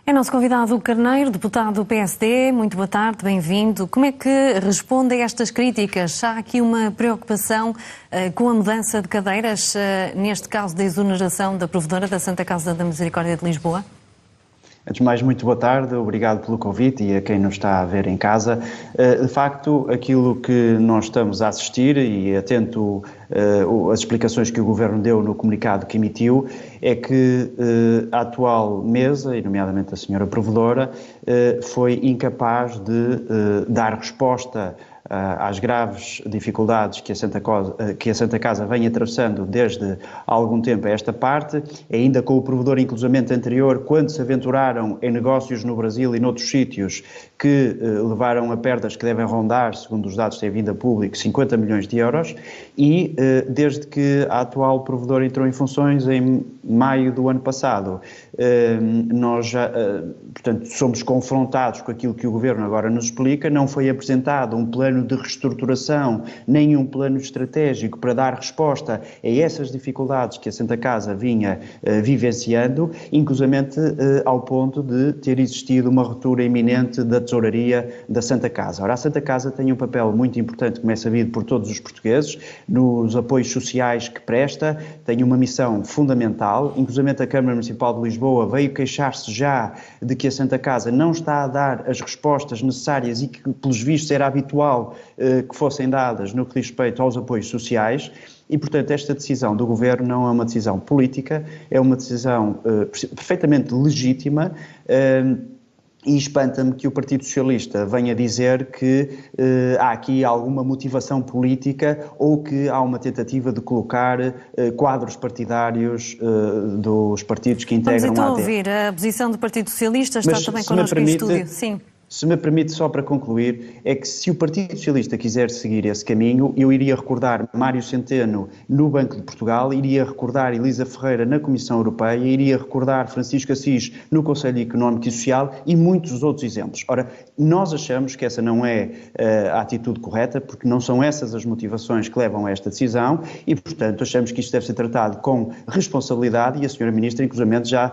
É nosso convidado o Carneiro, deputado do PSD. Muito boa tarde, bem-vindo. Como é que responde a estas críticas? Há aqui uma preocupação com a mudança de cadeiras, neste caso da exoneração da provedora da Santa Casa da Misericórdia de Lisboa? Antes de mais, muito boa tarde, obrigado pelo convite e a quem nos está a ver em casa. De facto, aquilo que nós estamos a assistir, e atento às explicações que o Governo deu no comunicado que emitiu, é que a atual mesa, e nomeadamente a senhora provedora, foi incapaz de dar resposta às graves dificuldades que a Santa Casa vem atravessando desde há algum tempo a esta parte, ainda com o provedor inclusivamente anterior, quando se aventuraram em negócios no Brasil e noutros sítios que levaram a perdas que devem rondar, segundo os dados que têm vindo a público, 50 milhões de euros, e desde que a atual provedora entrou em funções em maio do ano passado, nós já, portanto, somos confrontados com aquilo que o Governo agora nos explica. Não foi apresentado um plano de reestruturação, nem um plano estratégico para dar resposta a essas dificuldades que a Santa Casa vinha vivenciando, inclusivamente ao ponto de ter existido uma ruptura iminente da tesouraria da Santa Casa. Ora, a Santa Casa tem um papel muito importante, como é sabido por todos os portugueses, nos apoios sociais que presta, tem uma missão fundamental. Inclusivamente a Câmara Municipal de Lisboa veio queixar-se já de que a Santa Casa não está a dar as respostas necessárias e que, pelos vistos, era habitual que fossem dadas no que diz respeito aos apoios sociais. E, portanto, esta decisão do Governo não é uma decisão política, é uma decisão perfeitamente legítima. E espanta-me que o Partido Socialista venha dizer que há aqui alguma motivação política ou que há uma tentativa de colocar quadros partidários dos partidos que integram a AD. Vamos então ouvir a posição do Partido Socialista, está também connosco em estúdio. Sim. Se me permite, só para concluir, é que se o Partido Socialista quiser seguir esse caminho, eu iria recordar Mário Centeno no Banco de Portugal, iria recordar Elisa Ferreira na Comissão Europeia, iria recordar Francisco Assis no Conselho Económico e Social e muitos outros exemplos. Ora, nós achamos que essa não é a atitude correta, porque não são essas as motivações que levam a esta decisão e, portanto, achamos que isto deve ser tratado com responsabilidade e a Sra. Ministra, inclusivamente, já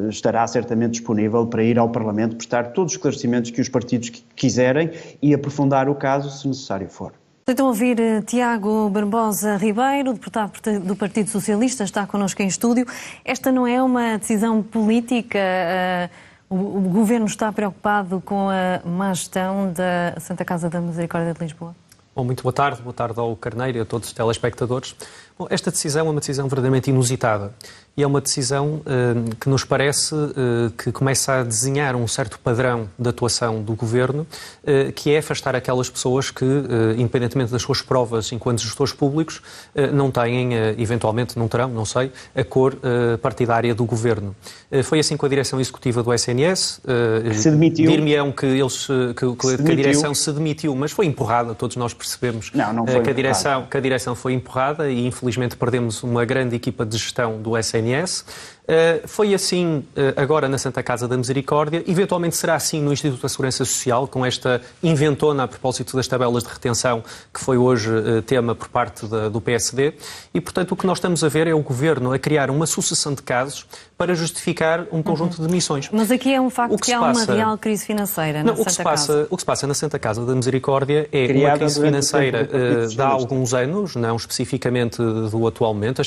estará certamente disponível para ir ao Parlamento prestar todos os esclarecimentos que os partidos quiserem e aprofundar o caso, se necessário for. Então ouvir Tiago Barbosa Ribeiro, deputado do Partido Socialista, está connosco em estúdio. Esta não é uma decisão política? O Governo está preocupado com a má gestão da Santa Casa da Misericórdia de Lisboa? Bom, muito boa tarde ao Carneiro e a todos os telespectadores. Bom, esta decisão é uma decisão verdadeiramente inusitada e é uma decisão que nos parece que começa a desenhar um certo padrão de atuação do Governo, que é afastar aquelas pessoas que, independentemente das suas provas enquanto gestores públicos, não têm, eventualmente não terão, não sei, a cor partidária do Governo. Foi assim com a direção executiva do SNS. Se demitiu. Dir-me-ão que a direção se demitiu, mas foi empurrada, todos nós percebemos que a direção foi empurrada e infelizmente perdemos uma grande equipa de gestão do SNS. Foi assim agora na Santa Casa da Misericórdia, eventualmente será assim no Instituto da Segurança Social, com esta inventona a propósito das tabelas de retenção, que foi hoje tema por parte do PSD, e portanto o que nós estamos a ver é o Governo a criar uma sucessão de casos para justificar um conjunto de missões. Mas aqui é um facto que há uma real crise financeira na Santa Casa. O que se passa na Santa Casa da Misericórdia é uma crise financeira de há alguns anos, não especificamente do atualmente.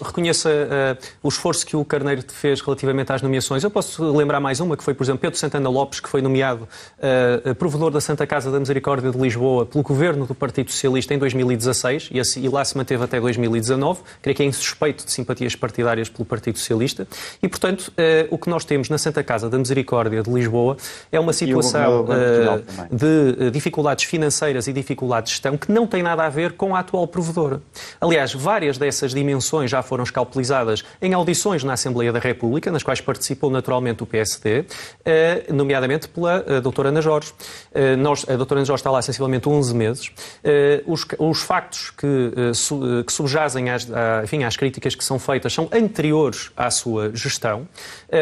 Reconheço o esforço que o Carneiro fez relativamente às nomeações. Eu posso lembrar mais uma, que foi, por exemplo, Pedro Santana Lopes, que foi nomeado provedor da Santa Casa da Misericórdia de Lisboa pelo Governo do Partido Socialista em 2016 e lá se manteve até 2019. Creio que é insuspeito de simpatias partidárias pelo Partido Socialista. E, portanto, o que nós temos na Santa Casa da Misericórdia de Lisboa é uma situação de dificuldades financeiras e dificuldades de gestão que não tem nada a ver com a atual provedora. Aliás, várias dessas dimensões já foram escalpelizadas em audições na Assembleia da República, nas quais participou naturalmente o PSD, nomeadamente pela doutora Ana Jorge. A doutora Ana Jorge está lá sensivelmente 11 meses. Os factos que subjazem às críticas que são feitas são anteriores à sua gestão.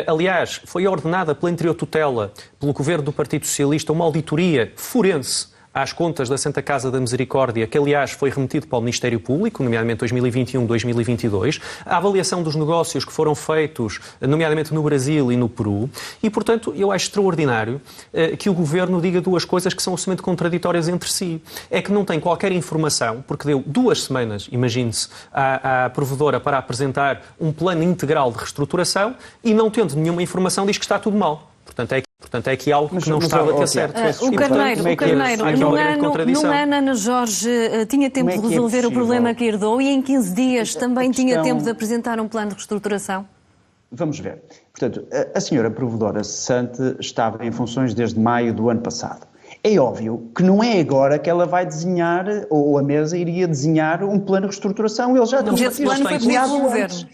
Aliás, foi ordenada pela anterior tutela, pelo Governo do Partido Socialista, uma auditoria forense às contas da Santa Casa da Misericórdia, que aliás foi remetido para o Ministério Público, nomeadamente 2021-2022, a avaliação dos negócios que foram feitos, nomeadamente no Brasil e no Peru, e portanto eu acho extraordinário que o Governo diga duas coisas que são absolutamente contraditórias entre si. É que não tem qualquer informação, porque deu 2 semanas, imagine-se, à provedora para apresentar um plano integral de reestruturação e não tendo nenhuma informação diz que está tudo mal. Portanto, é aqui algo que não estava a certo. O Carneiro, num ano, Ana Jorge tinha tempo de resolver o problema que herdou e em 15 dias também tinha tempo de apresentar um plano de reestruturação? Vamos ver. Portanto, a senhora provedora cessante estava em funções desde maio do ano passado. É óbvio que não é agora que ela vai desenhar, ou a mesa iria desenhar um plano de reestruturação. Ele já Mas esse plano foi desenhado pelo Governo.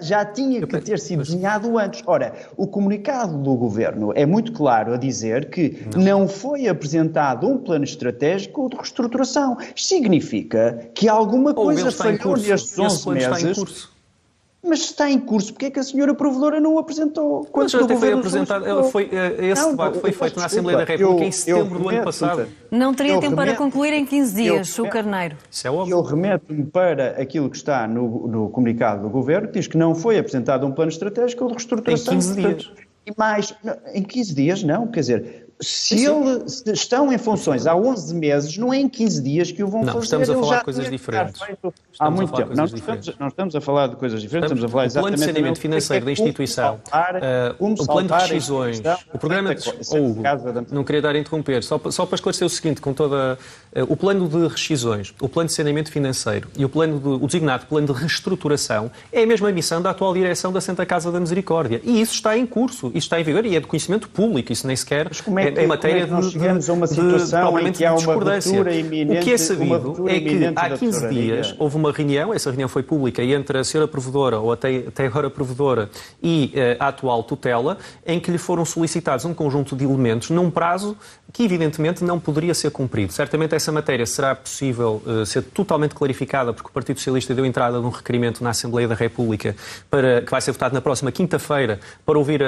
Já tinha que ter sido desenhado antes. Ora, o comunicado do Governo é muito claro a dizer que não foi apresentado um plano estratégico de reestruturação. Significa que alguma coisa falhou nestes 11 meses. Mas está em curso, porque é que a senhora provedora não o apresentou? Quando já até foi apresentado, esse debate foi feito na Assembleia da República em setembro do ano passado. Não teria tempo para concluir em 15 dias, o Carneiro. Isso é óbvio. Eu remeto-me para aquilo que está no comunicado do Governo, que diz que não foi apresentado um plano estratégico de reestruturação. Em 15 dias. E mais, em 15 dias não, quer dizer, se eles estão em funções há 11 meses, não é em 15 dias que o vão fazer. Não, estamos a falar de coisas diferentes. Há muito tempo. Não estamos a falar de coisas diferentes, estamos a falar exatamente... O plano de saneamento financeiro da instituição, o plano de rescisões, o programa de... Não queria dar a interromper, só para esclarecer o seguinte, com toda... O plano de rescisões, o plano de saneamento financeiro e o designado plano de reestruturação é a mesma missão da atual direção da Santa Casa da Misericórdia. E isso está em curso, isso está em vigor e é de conhecimento público, isso nem sequer é matéria de uma situação em que há uma ruptura iminente. O que é sabido é que há 15 dias houve uma reunião, essa reunião foi pública, entre a senhora provedora, ou até agora provedora, e a atual tutela, em que lhe foram solicitados um conjunto de elementos num prazo que evidentemente não poderia ser cumprido. Certamente essa matéria será possível ser totalmente clarificada, porque o Partido Socialista deu entrada num requerimento na Assembleia da República que vai ser votado na próxima quinta-feira para ouvir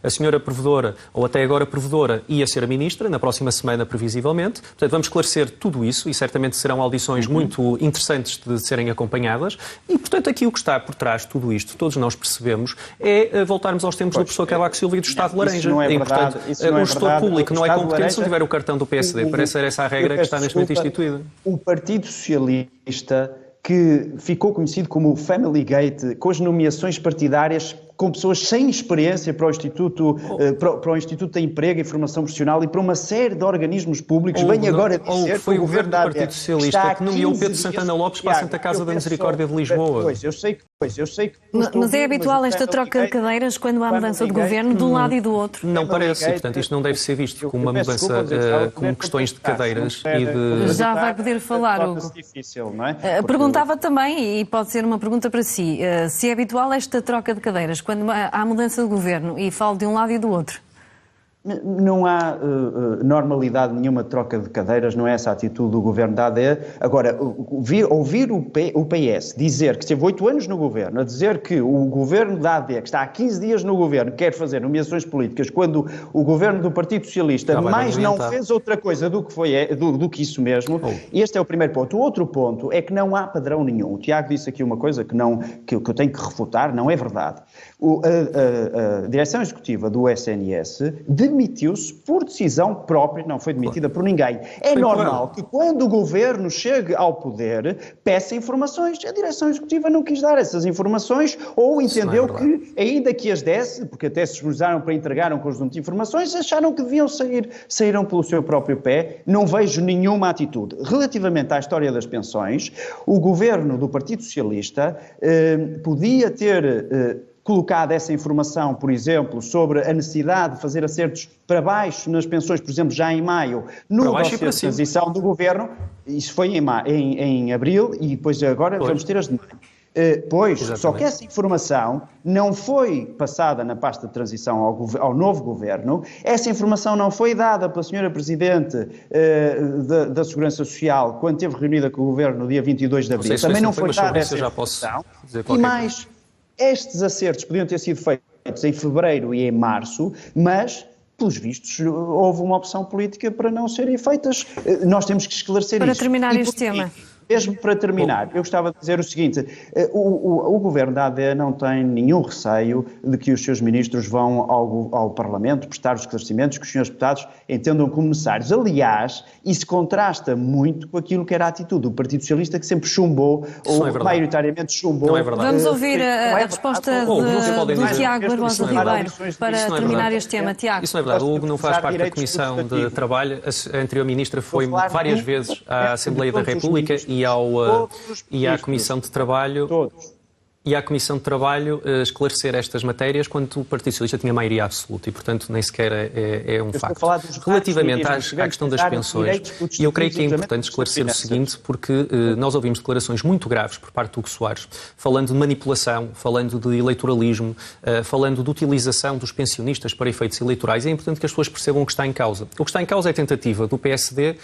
a senhora provedora, ou até agora provedora, e a senhora ministra, na próxima semana previsivelmente. Portanto, vamos esclarecer tudo isso e certamente serão audições muito interessantes de serem acompanhadas e, portanto, aqui o que está por trás de tudo isto, todos nós percebemos, é voltarmos aos tempos do professor Cavaco Silva e do Estado de Laranja. E, portanto, o gestor público não é competente se não tiver o cartão do PSD. Parece ser essa a regra que está neste momento instituída. O Partido Socialista, que ficou conhecido como o Family Gate, com as nomeações partidárias com pessoas sem experiência para o Instituto de Emprego e Formação Profissional e para uma série de organismos públicos, vem agora dizer foi o governo do Partido Socialista que nomeou Pedro Santana Lopes para a Santa Casa da Misericórdia de Lisboa. Pois, eu sei que... Mas é habitual esta troca de cadeiras quando há mudança de governo, de um lado e do outro? Não parece, e, portanto, isto não deve ser visto como uma mudança, como questões de cadeiras e de... Já vai poder falar, Hugo. Perguntava também, e pode ser uma pergunta para si, se é habitual esta troca de cadeiras quando há mudança de governo, e falo de um lado e do outro. Não há normalidade nenhuma de troca de cadeiras, não é essa a atitude do governo da AD. Agora, ouvir o PS dizer que esteve 8 anos no governo, a dizer que o governo da AD, que está há 15 dias no governo, quer fazer nomeações políticas, quando o governo do Partido Socialista não fez outra coisa do que isso mesmo, este é o primeiro ponto. O outro ponto é que não há padrão nenhum. O Tiago disse aqui uma coisa que eu tenho que refutar, não é verdade. A direção executiva do SNS demitiu-se por decisão própria, não foi demitida por ninguém. É normal que quando o governo chegue ao poder, peça informações. A direção executiva não quis dar essas informações ou entendeu que, ainda que as desse, porque até se esforçaram para entregar um conjunto de informações, acharam que deviam saíram pelo seu próprio pé. Não vejo nenhuma atitude. Relativamente à história das pensões, o governo do Partido Socialista podia ter... colocado essa informação, por exemplo, sobre a necessidade de fazer acertos para baixo nas pensões, por exemplo, já em maio, no dossiê de transição do governo, isso foi em abril e depois agora vamos ter as de maio. Só que essa informação não foi passada na pasta de transição ao novo governo, essa informação não foi dada pela senhora Presidente da Segurança Social quando esteve reunida com o governo no dia 22 de abril, também não foi dada essa informação, e mais... Estes acertos podiam ter sido feitos em fevereiro e em março, mas pelos vistos, houve uma opção política para não serem feitas. Nós temos que esclarecer isso. Para terminar este tema. Mesmo para terminar, eu gostava de dizer o seguinte, o governo da AD não tem nenhum receio de que os seus ministros vão ao Parlamento prestar os esclarecimentos que os senhores deputados entendam como necessários. Aliás, isso contrasta muito com aquilo que era a atitude do Partido Socialista, que sempre chumbou, ou maioritariamente chumbou. Não é verdade. Vamos ouvir a resposta do Tiago Barbosa Ribeiro para terminar este tema. Tiago. Isso não é verdade. O Hugo não faz parte da Comissão de Trabalho. A anterior ministra foi várias vezes à Assembleia da República e à Comissão de Trabalho esclarecer estas matérias quando o Partido Socialista tinha maioria absoluta e, portanto, nem sequer é um facto. Relativamente à questão das pensões, e eu creio que é importante esclarecer o seguinte, porque nós ouvimos declarações muito graves por parte do Hugo Soares, falando de manipulação, falando de eleitoralismo, falando de utilização dos pensionistas para efeitos eleitorais. É importante que as pessoas percebam o que está em causa. O que está em causa é a tentativa do PSD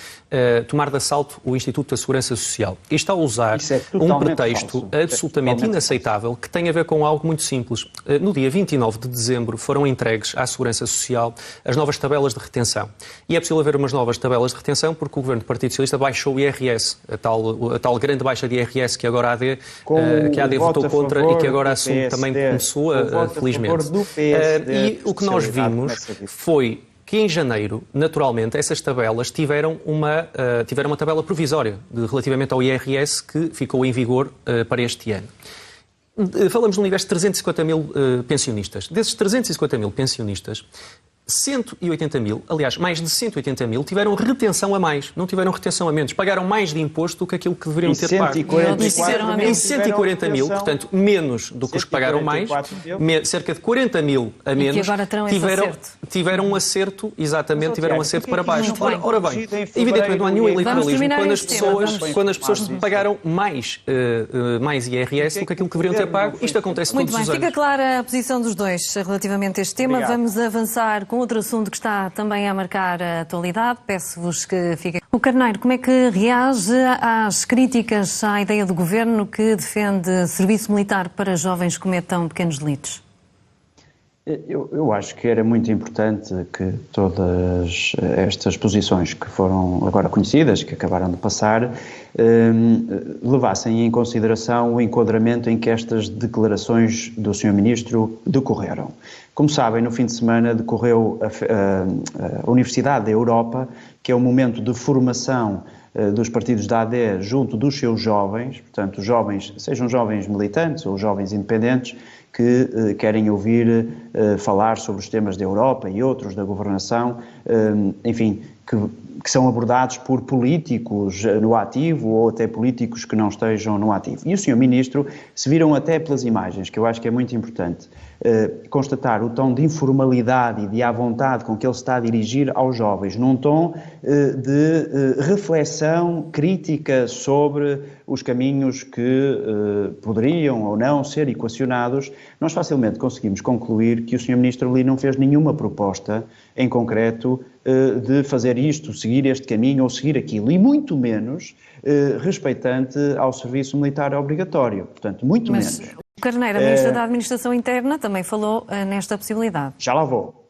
tomar de assalto o Instituto da Segurança Social. E está a usar um pretexto absolutamente inaceitável que tem a ver com algo muito simples. No dia 29 de dezembro foram entregues à Segurança Social as novas tabelas de retenção. E é possível haver umas novas tabelas de retenção porque o Governo do Partido Socialista baixou o IRS, a tal grande baixa de IRS que agora a AD votou contra e que agora assume também começou, felizmente. E o que nós vimos foi que em janeiro, naturalmente, essas tabelas tiveram uma tabela provisória relativamente ao IRS que ficou em vigor para este ano. Falamos de um universo de 350 mil pensionistas. Desses 350 mil pensionistas, 180 mil, aliás, mais de 180 mil, tiveram retenção a mais, não tiveram retenção a menos. Pagaram mais de imposto do que aquilo que deveriam ter pago. Em 140 mil, portanto, menos do que os que pagaram mais, cerca de 40 mil a menos, tiveram um acerto, exatamente, tiveram um acerto para baixo. Ora bem, evidentemente não há nenhum eleitoralismo quando as pessoas pagaram mais IRS do que aquilo que deveriam ter pago. Isto acontece todos os anos. Muito bem, fica clara a posição dos dois relativamente a este tema. Vamos avançar com outro assunto que está também a marcar a atualidade. Peço-vos que fiquem. O Carneiro, como é que reage às críticas à ideia do Governo que defende serviço militar para jovens que cometam pequenos delitos? Eu acho que era muito importante que todas estas posições que foram agora conhecidas, que acabaram de passar, levassem em consideração o enquadramento em que estas declarações do Sr. Ministro decorreram. Como sabem, no fim de semana decorreu a Universidade da Europa, que é um momento de formação dos partidos da AD junto dos seus jovens, portanto, jovens, sejam jovens militantes ou jovens independentes, que querem ouvir falar sobre os temas da Europa e outros da governação, enfim, que são abordados por políticos no ativo ou até políticos que não estejam no ativo. E o Sr. Ministro, se viram até pelas imagens, que eu acho que é muito importante, constatar o tom de informalidade e de à vontade com que ele se está a dirigir aos jovens, num tom de reflexão crítica sobre os caminhos que poderiam ou não ser equacionados, nós facilmente conseguimos concluir que o Sr. Ministro ali não fez nenhuma proposta em concreto de fazer isto, seguir este caminho ou seguir aquilo, e muito menos respeitante ao serviço militar obrigatório, portanto, muito menos. O Carneiro, a Ministra da Administração Interna, também falou nesta possibilidade. Já lá vou.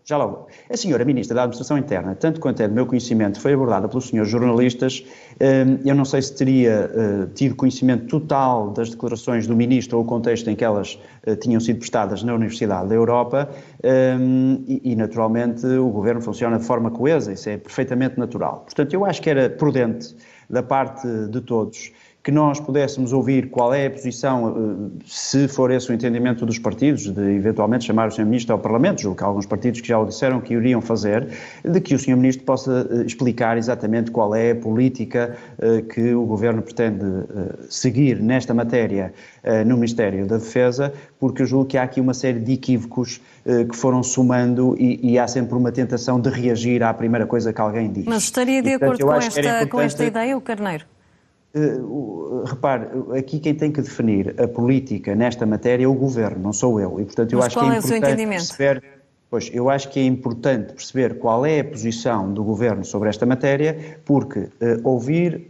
A senhora Ministra da Administração Interna, tanto quanto é do meu conhecimento, foi abordada pelos senhores jornalistas. Eu não sei se teria tido conhecimento total das declarações do Ministro ou o contexto em que elas tinham sido prestadas na Universidade da Europa e naturalmente, o Governo funciona de forma coesa, isso é perfeitamente natural. Portanto, eu acho que era prudente da parte de todos que nós pudéssemos ouvir qual é a posição, se for esse o entendimento dos partidos, de eventualmente chamar o Sr. Ministro ao Parlamento, julgo que há alguns partidos que já o disseram que iriam fazer, de que o Sr. Ministro possa explicar exatamente qual é a política que o Governo pretende seguir nesta matéria no Ministério da Defesa, porque eu julgo que há aqui uma série de equívocos que foram somando e há sempre uma tentação de reagir à primeira coisa que alguém diz. Mas estaria de acordo com esta ideia, o Carneiro? Repare, aqui quem tem que definir a política nesta matéria é o Governo, não sou eu. E, portanto, eu acho que é importante perceber. Pois, eu acho que é importante perceber qual é a posição do Governo sobre esta matéria, porque ouvir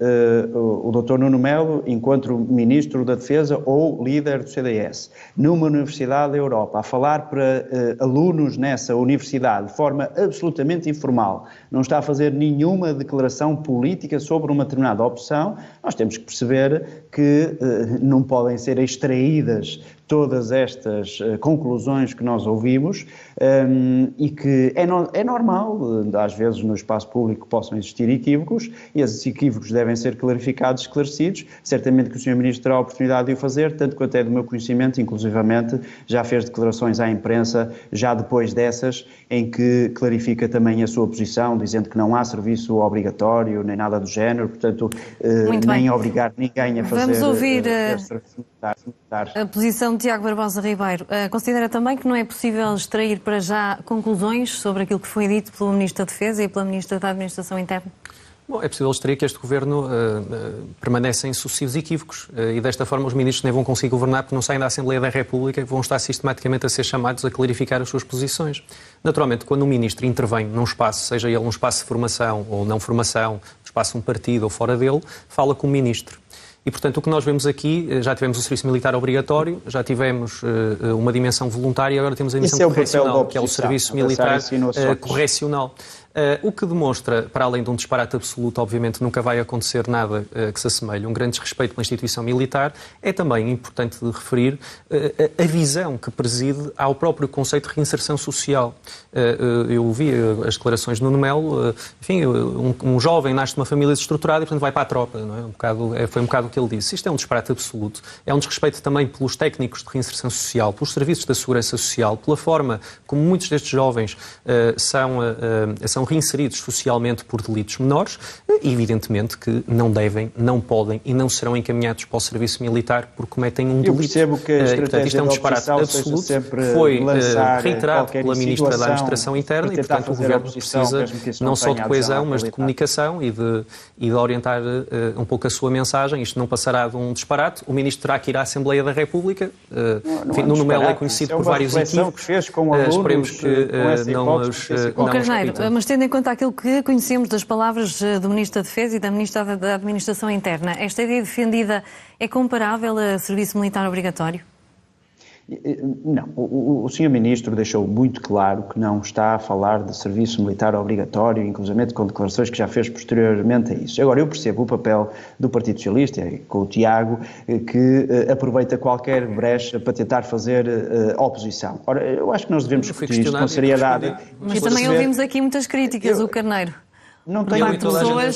o Dr. Nuno Melo, enquanto Ministro da Defesa ou líder do CDS, numa universidade da Europa, a falar para alunos nessa universidade de forma absolutamente informal, não está a fazer nenhuma declaração política sobre uma determinada opção, nós temos que perceber que não podem ser extraídas todas estas conclusões que nós ouvimos e que é normal, às vezes no espaço público possam existir equívocos e esses equívocos devem ser clarificados, esclarecidos. Certamente que o Sr. Ministro terá a oportunidade de o fazer, tanto quanto é do meu conhecimento, inclusivamente já fez declarações à imprensa, já depois dessas, em que clarifica também a sua posição, dizendo que não há serviço obrigatório, nem nada do género, portanto, nem obrigar ninguém a fazer... Vamos ouvir a posição de Tiago Barbosa Ribeiro. Considera também que não é possível extrair para já conclusões sobre aquilo que foi dito pelo Ministro da Defesa e pela Ministra da Administração Interna? Bom, é possível extrair que este Governo permanece em sucessivos equívocos e desta forma os ministros nem vão conseguir governar porque não saem da Assembleia da República e vão estar sistematicamente a ser chamados a clarificar as suas posições. Naturalmente, quando um ministro intervém num espaço, seja ele um espaço de formação ou não formação, um espaço de um partido ou fora dele, fala com o ministro. E, portanto, o que nós vemos aqui, já tivemos o serviço militar obrigatório, já tivemos uma dimensão voluntária e agora temos a dimensão correcional, que é o serviço militar correcional. O que demonstra, para além de um disparate absoluto, obviamente nunca vai acontecer nada que se assemelhe, um grande desrespeito pela instituição militar, é também importante de referir a visão que preside ao próprio conceito de reinserção social. Eu vi as declarações de Nuno Melo, enfim, um jovem nasce de uma família desestruturada e, portanto, vai para a tropa, não é? Foi um bocado o que ele disse. Isto é um disparate absoluto. É um desrespeito também pelos técnicos de reinserção social, pelos serviços da segurança social, pela forma como muitos destes jovens são reinseridos socialmente por delitos menores e, evidentemente, que não devem, não podem e não serão encaminhados para o serviço militar porque cometem um delito. Eu percebo que a estratégia isto é um disparate absoluto. Foi reiterado pela Ministra da Administração Interna e, portanto, o Governo precisa não só de coesão, mas de comunicação e de orientar um pouco a sua mensagem. Isto não passará de um disparate. O Ministro terá que ir à Assembleia da República. Nuno Melo é conhecido por vários equívocos. Esperemos que não os mas tendo em conta aquilo que conhecemos das palavras do Ministro da Defesa e da Ministra da Administração Interna, esta ideia defendida é comparável a serviço militar obrigatório? Não, o Sr. Ministro deixou muito claro que não está a falar de serviço militar obrigatório, inclusive com declarações que já fez posteriormente a isso. Agora, eu percebo o papel do Partido Socialista, com o Tiago, que aproveita qualquer brecha para tentar fazer oposição. Ora, eu acho que nós devemos discutir isto com seriedade. Mas também ouvimos aqui muitas críticas, o Carneiro. Não tenho pessoas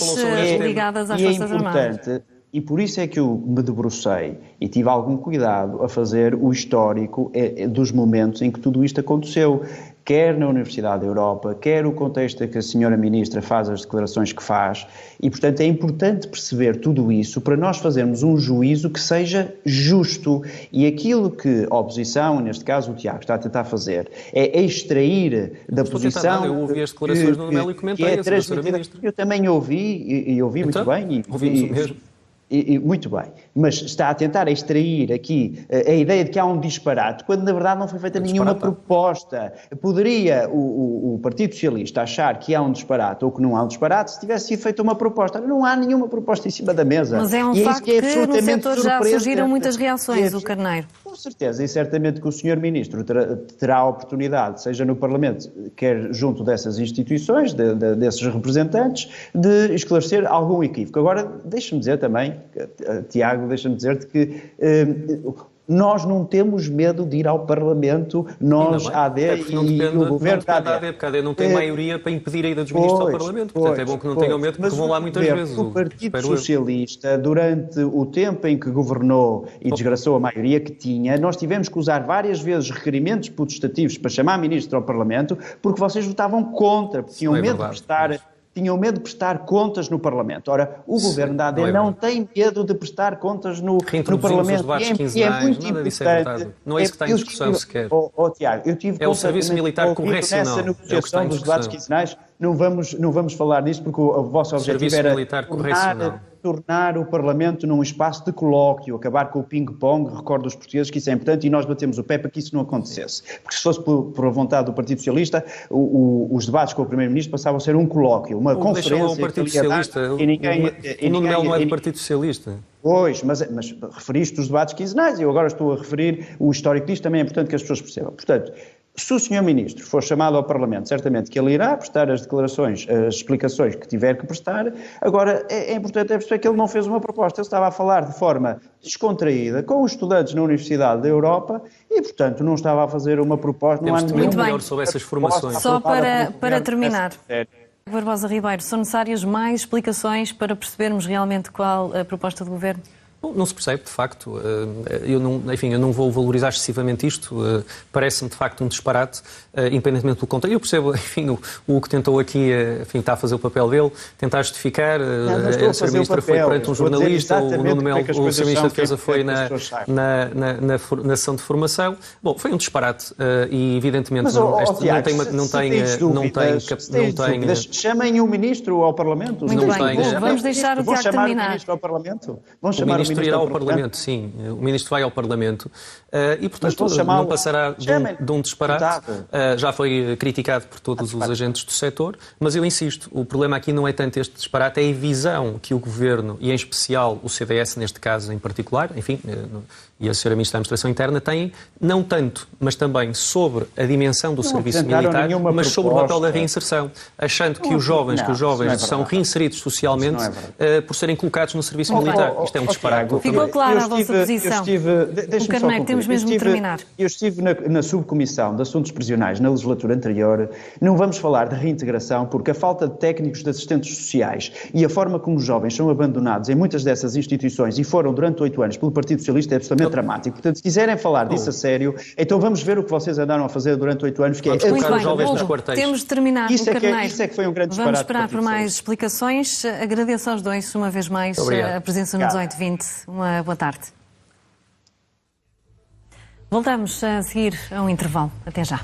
ligadas às Forças Armadas. E por isso é que eu me debrucei e tive algum cuidado a fazer o histórico dos momentos em que tudo isto aconteceu, quer na Universidade da Europa, quer o contexto em que a senhora Ministra faz as declarações que faz, e portanto é importante perceber tudo isso para nós fazermos um juízo que seja justo. E aquilo que a oposição, neste caso o Tiago, está a tentar fazer é extrair da posição... Eu ouvi as declarações do Nuno Melo e comentei a senhora Ministra. Eu também ouvi, e ouvi então, muito bem. Ouvimos o mesmo. Muito bem, mas está a tentar extrair aqui a ideia de que há um disparate, quando na verdade não foi feita nenhuma proposta. Poderia o Partido Socialista achar que há um disparate ou que não há um disparate se tivesse sido feita uma proposta. Não há nenhuma proposta em cima da mesa. Mas é um facto que no setor já surgiram muitas reações, o Carneiro. Com certeza, e certamente que o Sr. Ministro terá a oportunidade, seja no Parlamento, quer junto dessas instituições, desses representantes, de esclarecer algum equívoco. Agora, deixe-me dizer também, Tiago, deixa-me dizer-te que nós não temos medo de ir ao Parlamento, nós, a AD e o Governo da AD. Porque a AD não tem maioria para impedir a ida dos ministros ao Parlamento. Portanto, é bom que não tenham medo, porque vão lá muitas vezes. O Partido Socialista, durante o tempo em que governou e desgraçou a maioria que tinha, nós tivemos que usar várias vezes requerimentos potestativos para chamar ministro ao Parlamento, porque vocês votavam contra, porque tinham medo de prestar contas no Parlamento. Ora, o Governo da AD não tem medo de prestar contas no Parlamento. E é muito importante. Não é isso que está em discussão sequer. Tiago, eu tive o serviço militar correcional. Nessa negociação dos debates quinzenais, não vamos falar nisso porque o vosso objetivo era tornar o Parlamento num espaço de colóquio, acabar com o ping-pong, recordo os portugueses que isso é importante e nós batemos o pé para que isso não acontecesse. Porque se fosse por a vontade do Partido Socialista, os debates com o Primeiro-Ministro passavam a ser um colóquio, uma conferência... O Partido Socialista, o Nuno Melo não é do Partido Socialista. Pois, mas referiste os debates quinzenais e eu agora estou a referir o histórico disto, também é importante que as pessoas percebam. Portanto, se o Sr. Ministro for chamado ao Parlamento, certamente que ele irá prestar as declarações, as explicações que tiver que prestar. Agora, é importante perceber que ele não fez uma proposta, ele estava a falar de forma descontraída com os estudantes na Universidade da Europa e, portanto, não estava a fazer uma proposta... Temos de muito melhor sobre essas formações. Só para terminar, Barbosa Ribeiro, são necessárias mais explicações para percebermos realmente qual a proposta do Governo? Bom, não se percebe, de facto. Eu não vou valorizar excessivamente isto. Parece-me, de facto, um disparate, independentemente do conteúdo. Eu percebo, enfim, o que tentou aqui, enfim, está a fazer o papel dele, tentar justificar. A Sra. Ministra foi perante um jornalista, o Nuno Melo, o Sr. Ministro da Defesa foi na sessão de formação. Bom, foi um disparate e, evidentemente, não tem... Chamem o Ministro ao Parlamento. Muito bem, vamos deixar o Tiago terminar. Vão chamar o Ministro ao Parlamento? O Ministro irá ao Parlamento, sim. O Ministro vai ao Parlamento e, portanto, não passará de um disparate. Já foi criticado por todos os agentes do setor, mas eu insisto, o problema aqui não é tanto este disparate, é a visão que o Governo, e em especial o CDS, neste caso em particular, enfim, e a Sra. Ministra da Administração Interna, têm, não tanto, mas também sobre a dimensão do serviço militar, mas sobre o papel da reinserção, achando que os jovens são reinseridos socialmente por serem colocados no serviço militar. Isto é um disparate. Ficou clara a vossa posição. O Carneiro, temos mesmo de terminar. Eu estive na subcomissão de assuntos prisionais na legislatura anterior. Não vamos falar de reintegração porque a falta de técnicos de assistentes sociais e a forma como os jovens são abandonados em muitas dessas instituições e foram durante 8 anos pelo Partido Socialista é absolutamente dramático. Portanto, se quiserem falar disso a sério, então vamos ver o que vocês andaram a fazer durante 8 anos, que é educar os jovens nos quartéis. Temos de terminar. Isso é que foi um grande disparate. Vamos esperar por mais explicações. Agradeço aos dois uma vez mais a presença no 1820. Uma boa tarde. Voltamos a seguir a um intervalo. Até já.